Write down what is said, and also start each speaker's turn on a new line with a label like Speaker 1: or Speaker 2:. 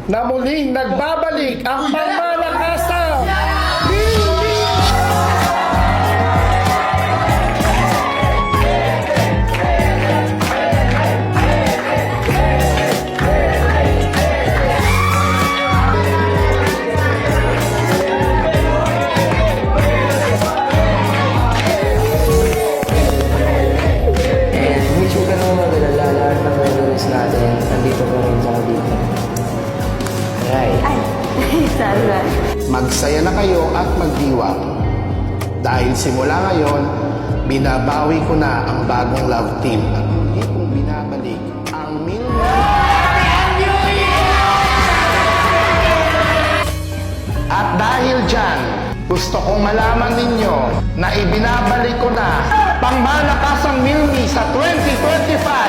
Speaker 1: na muling nagbabalik ang pangmalakasang Milmi!
Speaker 2: Hindi siya ganun magalala. Lahat ng memories natin, nandito pa rin sa dito. Right.
Speaker 3: Sana.
Speaker 1: Magsaya na kayo at magdiwang. Dahil simula ngayon, binabawi ko na ang bagong love team at hindi kong binabalik ang Milmi. At dahil dyan, gusto kong malaman ninyo na ibinabalik ko na pangmalakasang Milmi sa 2025.